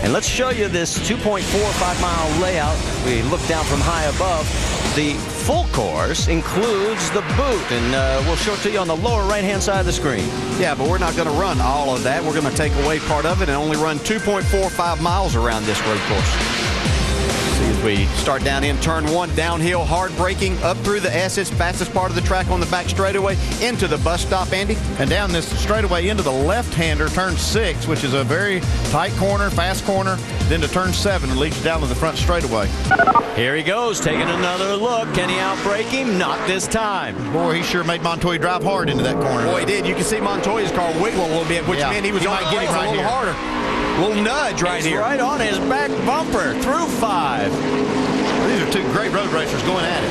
And let's show you this 2.45-mile layout. We look down from high above. The full course includes the boot, and we'll show it to you on the lower right-hand side of the screen. Yeah, but we're not going to run all of that. We're going to take away part of it and only run 2.45 miles around this road course. See as we start down in turn 1, downhill, hard braking, up through the S's, fastest part of the track on the back straightaway, into the bus stop, Andy. And down this straightaway into the left-hander, turn 6, which is a very tight corner, fast corner, then to turn 7 and leads you down to the front straightaway. Here he goes, taking another look. Can he outbrake him? Not this time. Boy, he sure made Montoya drive hard into that corner. Boy, he did. You can see Montoya's car wiggle a little bit, which meant he was on the brakes a little harder. A little nudge right here. Right on his back bumper through 5. These are two great road racers going at it.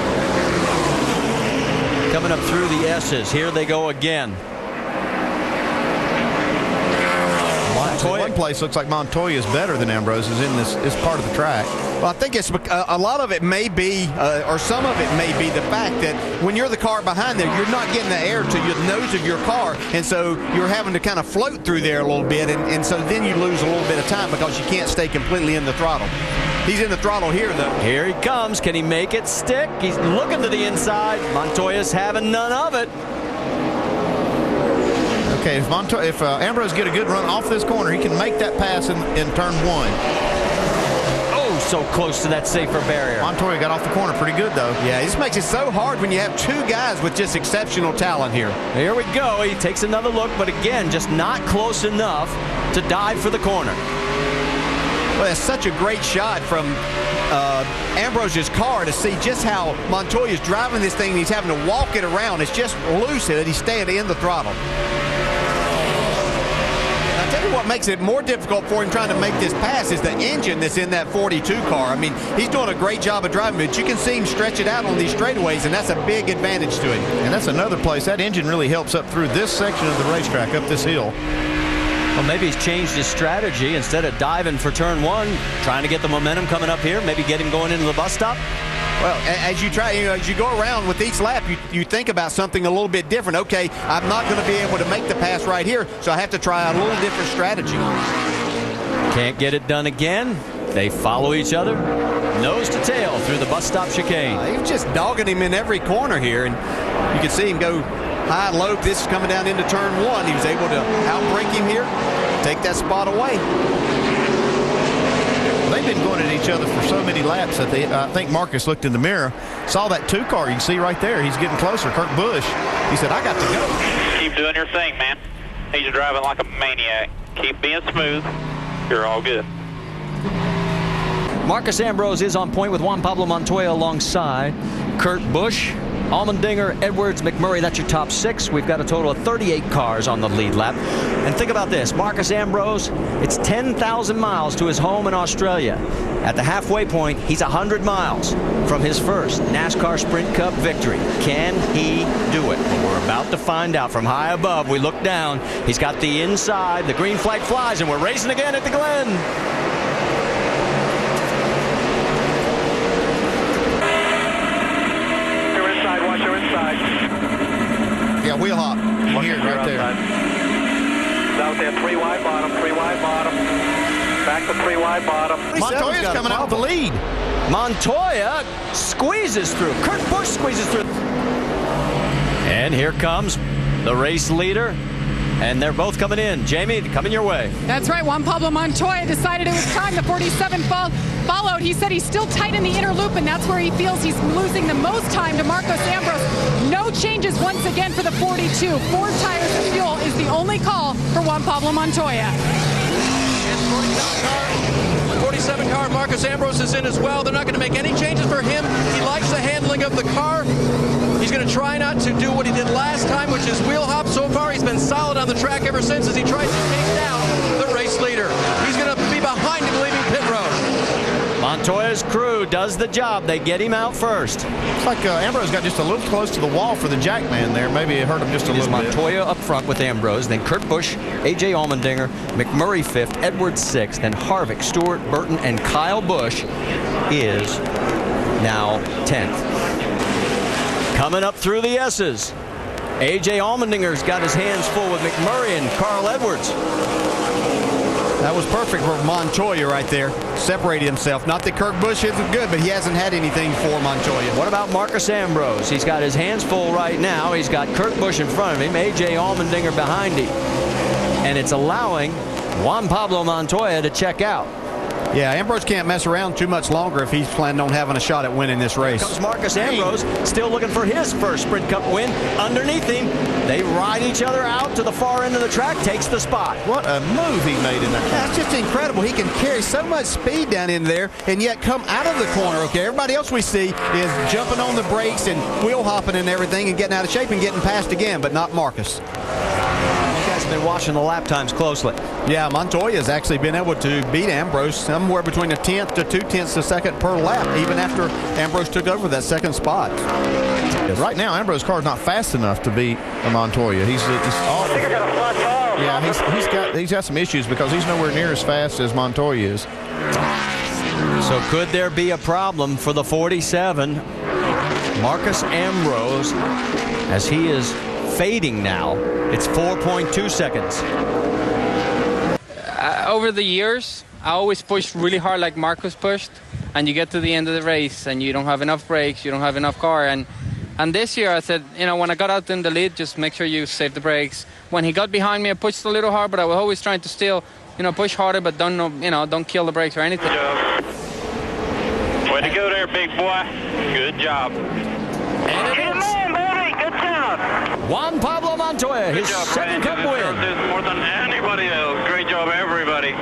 Coming up through the S's. Here they go again. One place looks like Montoya is better than Ambrose is in this part of the track. Well, I think it's a lot of it may be, or some of it may be the fact that when you're the car behind there, you're not getting the air to your nose of your car, and so you're having to kind of float through there a little bit, and so then you lose a little bit of time because you can't stay completely in the throttle. He's in the throttle here, though. Here he comes. Can he make it stick? He's looking to the inside. Montoya's having none of it. Okay, if Ambrose get a good run off this corner, he can make that pass in turn 1. Oh, so close to that safer barrier. Montoya got off the corner pretty good, though. Yeah, this makes it so hard when you have two guys with just exceptional talent here. Here we go. He takes another look, but again, just not close enough to dive for the corner. Well, it's such a great shot from Ambrose's car to see just how Montoya's driving this thing and he's having to walk it around. It's just loose and he's staying in the throttle. I'll tell you what makes it more difficult for him trying to make this pass is the engine that's in that 42 car. I mean, he's doing a great job of driving, but you can see him stretch it out on these straightaways, and that's a big advantage to him. And that's another place. That engine really helps up through this section of the racetrack, up this hill. Well, maybe he's changed his strategy. Instead of diving for turn 1, trying to get the momentum coming up here, maybe get him going into the bus stop. Well, as you try, as you go around with each lap, you think about something a little bit different. Okay, I'm not going to be able to make the pass right here, so I have to try out a little different strategy. Can't get it done again. They follow each other, nose to tail through the bus stop chicane. He was just dogging him in every corner here, and you can see him go high and low. This is coming down into turn 1. He was able to outbrake him here, take that spot away. They've been going at each other for so many laps that I think Marcus looked in the mirror, saw that 2 car. You can see right there, he's getting closer. Kurt Busch, he said, I got to go. Keep doing your thing, man. He's driving like a maniac. Keep being smooth. You're all good. Marcos Ambrose is on point with Juan Pablo Montoya alongside. Kurt Busch, Allmendinger, Edwards, McMurray, that's your top 6. We've got a total of 38 cars on the lead lap. And think about this, Marcos Ambrose, it's 10,000 miles to his home in Australia. At the halfway point, he's 100 miles from his first NASCAR Sprint Cup victory. Can he do it? Well, we're about to find out. From high above, we look down. He's got the inside, the green flag flies, and we're racing again at the Glen. Yeah, wheel hop. You hear it right there. Out there, 3 wide bottom, 3 wide bottom. Back to 3 wide bottom. Montoya's coming out the lead. Montoya squeezes through. Kurt Busch squeezes through. And here comes the race leader. And they're both coming in. Jamie, coming your way. That's right. Juan Pablo Montoya decided it was time. The 47 followed. He said he's still tight in the inner loop, and that's where he feels he's losing the most time to Marcos Ambrose. No changes once again for the 42. 4 tires of fuel is the only call for Juan Pablo Montoya. 47 car, Marcos Ambrose is in as well. They're not going to make any changes for him. He likes the handling of the car. He's going to try not to do what he did last time, which is wheel hop. So far, he's been solid on the track ever since as he tries to take down the race leader. He's going to be behind him leaving pit road. Montoya's crew does the job. They get him out first. It's like Ambrose got just a little close to the wall for the jack man there. Maybe it hurt him just a little bit. Montoya up front with Ambrose, then Kurt Busch, A.J. Allmendinger, McMurray 5th, Edwards 6th, then Harvick, Stewart, Burton, and Kyle Busch is now 10th. Coming up through the S's, A.J. Allmendinger's got his hands full with McMurray and Carl Edwards. That was perfect for Montoya right there. Separated himself. Not that Kurt Busch isn't good, but he hasn't had anything for Montoya. What about Marcos Ambrose? He's got his hands full right now. He's got Kurt Busch in front of him, A.J. Allmendinger behind him. And it's allowing Juan Pablo Montoya to check out. Yeah, Ambrose can't mess around too much longer if he's planning on having a shot at winning this race. Here comes Marcos Ambrose, still looking for his first Sprint Cup win. Underneath him, they ride each other out to the far end of the track, takes the spot. What a move he made in that. That's just incredible. He can carry so much speed down in there and yet come out of the corner. Okay, everybody else we see is jumping on the brakes and wheel hopping and everything and getting out of shape and getting passed again, but not Marcos. You guys have been watching the lap times closely. Yeah, Montoya's actually been able to beat Ambrose somewhere between a tenth to 2/10 of a second per lap, even after Ambrose took over that second spot. Right now, Ambrose's car is not fast enough to beat Montoya. He's off. Yeah, he's got some issues because he's nowhere near as fast as Montoya is. So could there be a problem for the 47? Marcos Ambrose, as he is fading now. It's 4.2 seconds. Over the years, I always pushed really hard like Marcos pushed, and you get to the end of the race and you don't have enough brakes, you don't have enough car. And this year I said, when I got out in the lead, just make sure you save the brakes. When he got behind me, I pushed a little hard, but I was always trying to still, push harder, but don't kill the brakes or anything. Good job. Way to go there, big boy. Good job. And man, baby. Good job. Juan Pablo Montoya, his second Cup win. More than anybody else. Great job, everybody.